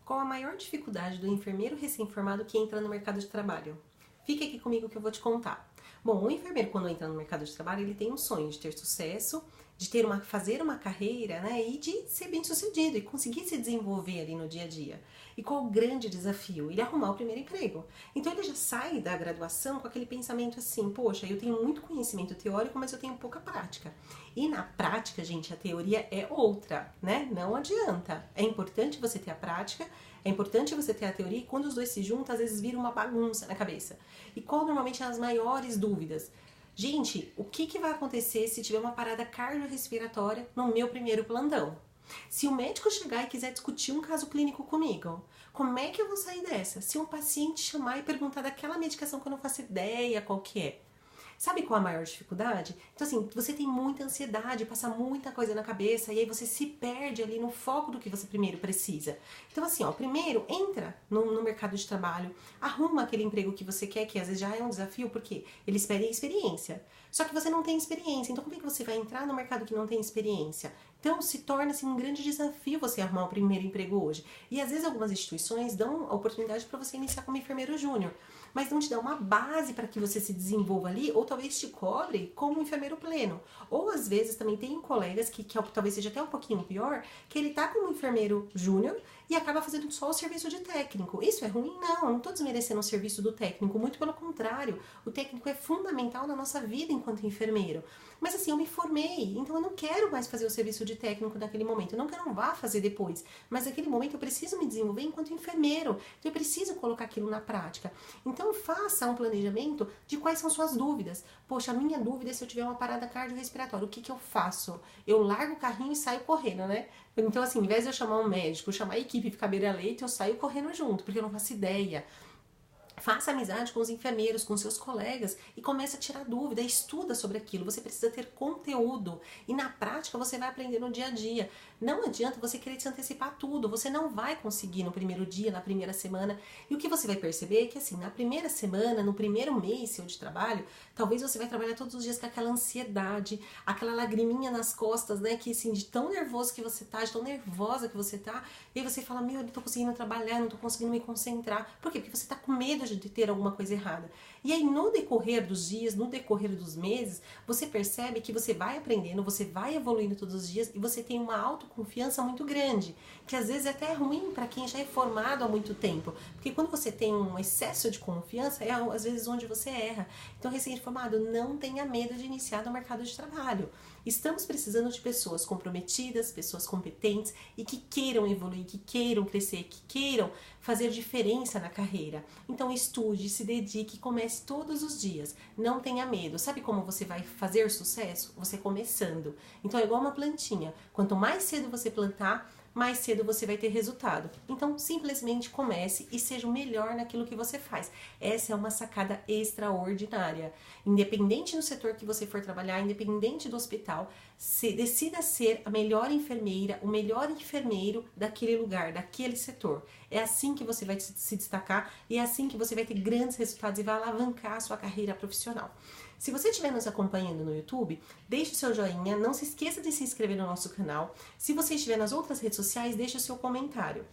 Qual a maior dificuldade do enfermeiro recém-formado que entra no mercado de trabalho? Fica aqui comigo que eu vou te contar. Bom, o enfermeiro quando entra no mercado de trabalho, ele tem um sonho de ter sucesso, de fazer uma carreira, né, e de ser bem sucedido e conseguir se desenvolver ali no dia a dia. E qual o grande desafio? Ele arrumar o primeiro emprego. Então ele já sai da graduação com aquele pensamento assim, poxa, eu tenho muito conhecimento teórico, mas eu tenho pouca prática. E na prática, gente, a teoria é outra, né? Não adianta. É importante você ter a prática, é importante você ter a teoria, e quando os dois se juntam, às vezes vira uma bagunça na cabeça. E qual normalmente são as maiores dúvidas? Gente, o que vai acontecer se tiver uma parada cardiorrespiratória no meu primeiro plantão? Se o médico chegar e quiser discutir um caso clínico comigo, como é que eu vou sair dessa? Se um paciente chamar e perguntar daquela medicação que eu não faço ideia qual que é. Sabe qual a maior dificuldade? Então assim, você tem muita ansiedade, passa muita coisa na cabeça e aí você se perde ali no foco do que você primeiro precisa. Então assim, ó, primeiro entra no mercado de trabalho, arruma aquele emprego que você quer, que às vezes já é um desafio, porque eles pedem experiência. Só que você não tem experiência, então como é que você vai entrar no mercado que não tem experiência? Então se torna assim, um grande desafio você arrumar o primeiro emprego hoje. E às vezes algumas instituições dão a oportunidade para você iniciar como enfermeiro júnior, mas não te dá uma base para que você se desenvolva ali, ou talvez te cobre como enfermeiro pleno. Ou às vezes também tem colegas que talvez seja até um pouquinho pior, que ele tá como enfermeiro júnior e acaba fazendo só o serviço de técnico. Isso é ruim? Não tô desmerecendo o serviço do técnico, muito pelo contrário. O técnico é fundamental na nossa vida enquanto enfermeiro. Mas assim, eu me formei, então eu não quero mais fazer o serviço de técnico naquele momento. Não que eu não vá fazer depois, mas naquele momento eu preciso me desenvolver enquanto enfermeiro. Então eu preciso colocar aquilo na prática. Então faça um planejamento de quais são suas dúvidas. Poxa, a minha dúvida é se eu tiver uma parada cardiorrespiratória, o que eu faço? Eu largo o carrinho e saio correndo, né? Então assim, ao invés de eu chamar um médico, chamar a equipe ficar beira-leito, eu saio correndo junto, porque eu não faço ideia. Faça amizade com os enfermeiros, com seus colegas e comece a tirar dúvida, estuda sobre aquilo. Você precisa ter conteúdo e na prática você vai aprender no dia a dia. Não adianta você querer se antecipar tudo, você não vai conseguir no primeiro dia, na primeira semana. E o que você vai perceber é que assim, na primeira semana, no primeiro mês seu de trabalho, talvez você vai trabalhar todos os dias com aquela ansiedade, aquela lagriminha nas costas, né, que assim, de tão nervoso que você tá, de tão nervosa que você tá, e aí você fala, meu, eu não tô conseguindo trabalhar, não tô conseguindo me concentrar. Por quê? Porque você tá com medo de ter alguma coisa errada. E aí no decorrer dos dias, no decorrer dos meses, você percebe que você vai aprendendo, você vai evoluindo todos os dias e você tem uma autoconfiança muito grande, que às vezes é até ruim para quem já é formado há muito tempo, porque quando você tem um excesso de confiança, é às vezes onde você erra. Então recém-formado, não tenha medo de iniciar no mercado de trabalho. Estamos precisando de pessoas comprometidas, pessoas competentes e que queiram evoluir, que queiram crescer, que queiram fazer diferença na carreira. Então estude, se dedique, comece todos os dias. Não tenha medo. Sabe como você vai fazer sucesso? Você começando. Então é igual uma plantinha. Quanto mais cedo você plantar, mais cedo você vai ter resultado. Então, simplesmente comece e seja o melhor naquilo que você faz. Essa é uma sacada extraordinária. Independente do setor que você for trabalhar, independente do hospital, decida ser a melhor enfermeira, o melhor enfermeiro daquele lugar, daquele setor. É assim que você vai se destacar e é assim que você vai ter grandes resultados e vai alavancar a sua carreira profissional. Se você estiver nos acompanhando no YouTube, deixe o seu joinha, não se esqueça de se inscrever no nosso canal. Se você estiver nas outras redes sociais, deixe o seu comentário.